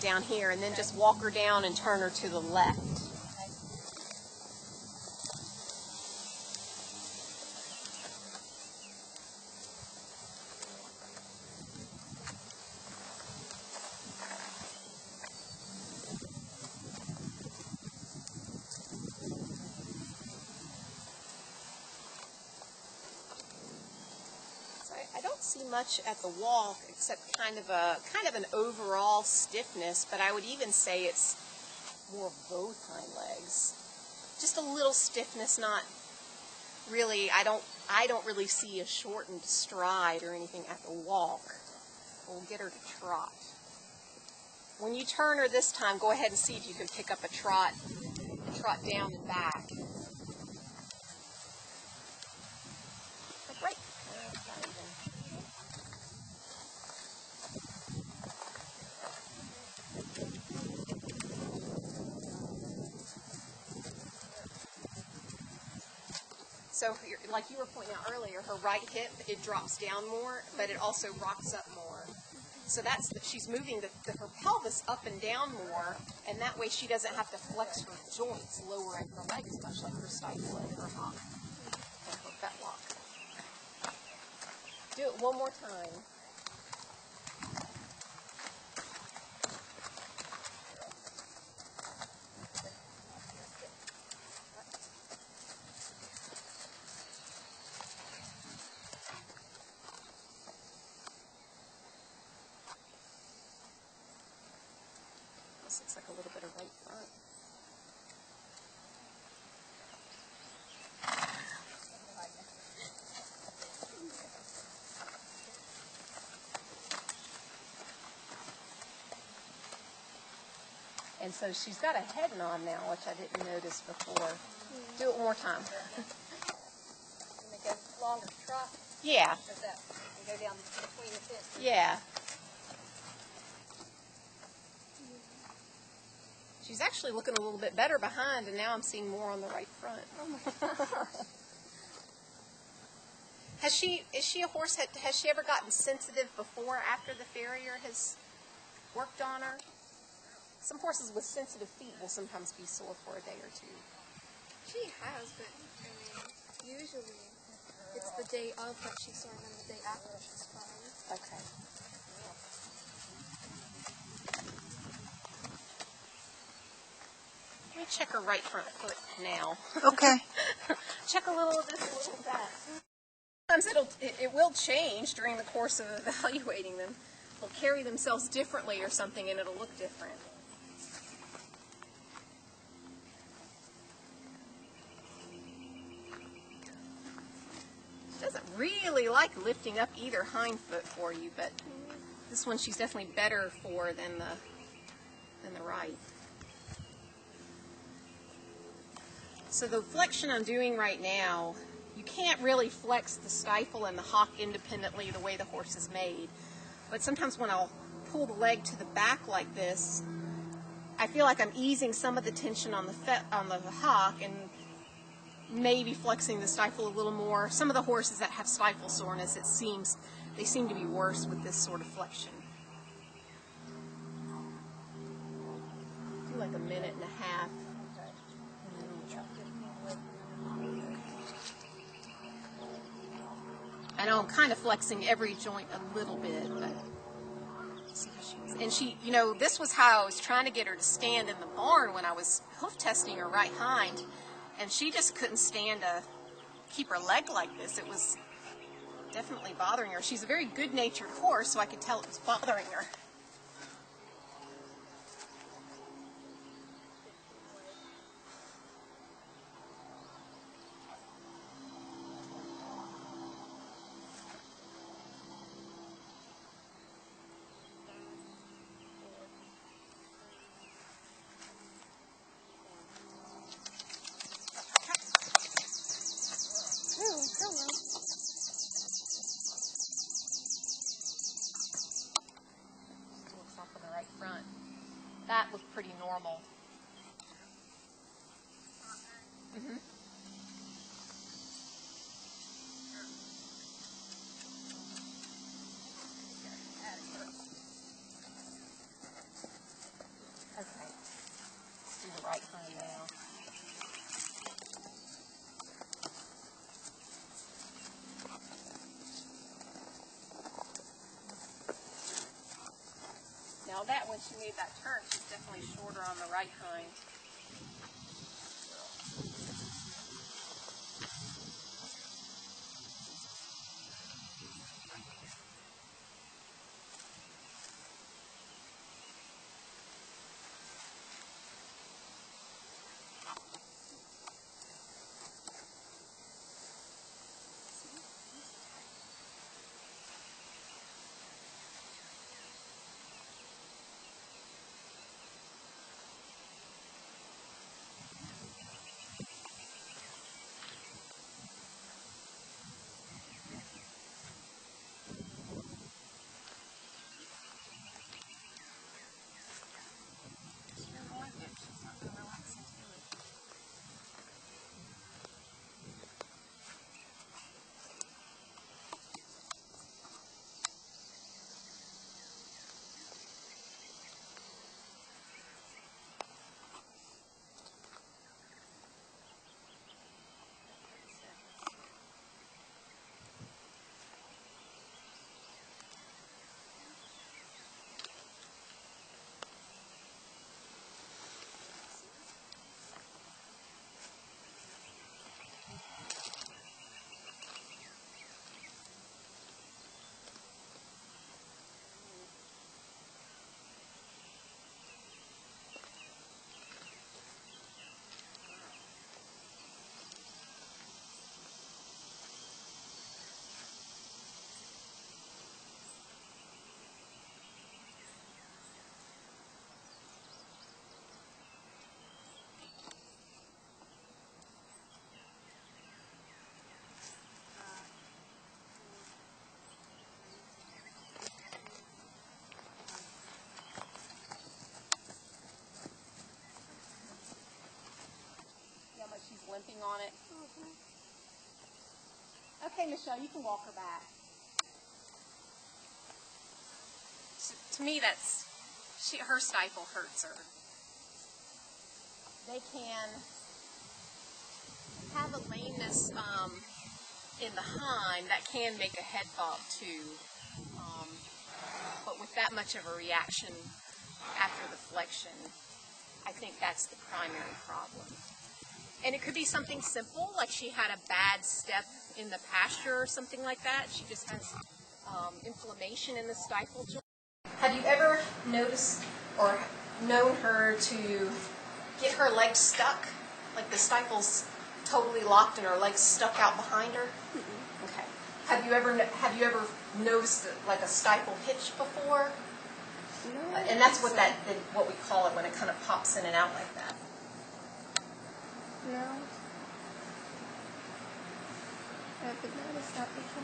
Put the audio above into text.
down here, and then just walk her down and turn her to the left. I don't see much at the walk except kind of an overall stiffness, but I would even say it's more of both hind legs. Just a little stiffness, not really. I don't really see a shortened stride or anything at the walk. We'll get her to trot. When you turn her this time, go ahead and see if you can pick up a trot down and back. Right. So, like you were pointing out earlier, her right hip, it drops down more, but it also rocks up more. So she's moving her pelvis up and down more, and that way she doesn't have to flex her joints, lowering her legs, much like her stifle and her hop and her fetlock. Do it one more time. This looks like a little bit of right front. And so she's got a head nod now, which I didn't notice before. Do it one more time. Make a longer trot? Yeah. Or that you go down between the hips? Yeah. She's actually looking a little bit better behind, and now I'm seeing more on the right front. Oh my gosh. Is she a horse, has she ever gotten sensitive before or after the farrier has worked on her? Some horses with sensitive feet will sometimes be sore for a day or two. She has, but I mean, usually it's the day of that she's sore, and then the day after she's fine. Okay. Let me check her right front foot now. Okay. Check a little of this, a little of that. Sometimes it will change during the course of evaluating them. They'll carry themselves differently or something, and it'll look different. She doesn't really like lifting up either hind foot for you, but this one she's definitely better for than the right. So the flexion I'm doing right now, you can't really flex the stifle and the hock independently the way the horse is made. But sometimes when I'll pull the leg to the back like this, I feel like I'm easing some of the tension on the hock and maybe flexing the stifle a little more. Some of the horses that have stifle soreness, they seem to be worse with this sort of flexion. Do like a minute and a half. I know I'm kind of flexing every joint a little bit, but and she, you know, this was how I was trying to get her to stand in the barn when I was hoof testing her right hind, and she just couldn't stand to keep her leg like this. It was definitely bothering her. She's a very good-natured horse, so I could tell it was bothering her. That was pretty normal. Mm-hmm. that when she made that turn, she's definitely shorter on the right hind. She's limping on it. Okay, Michelle, you can walk her back. So, to me, her stifle hurts her. They can have a lameness in the hind that can make a head bob too. But with that much of a reaction after the flexion, I think that's the primary problem. And it could be something simple, like she had a bad step in the pasture or something like that. She just has inflammation in the stifle joint. Have you ever noticed or known her to get her legs stuck? Like the stifle's totally locked and her legs stuck out behind her? Mm-hmm. Okay. Have you ever noticed like a stifle hitch before? No. And that's what we call it when it kind of pops in and out like that. No. I haven't noticed that before.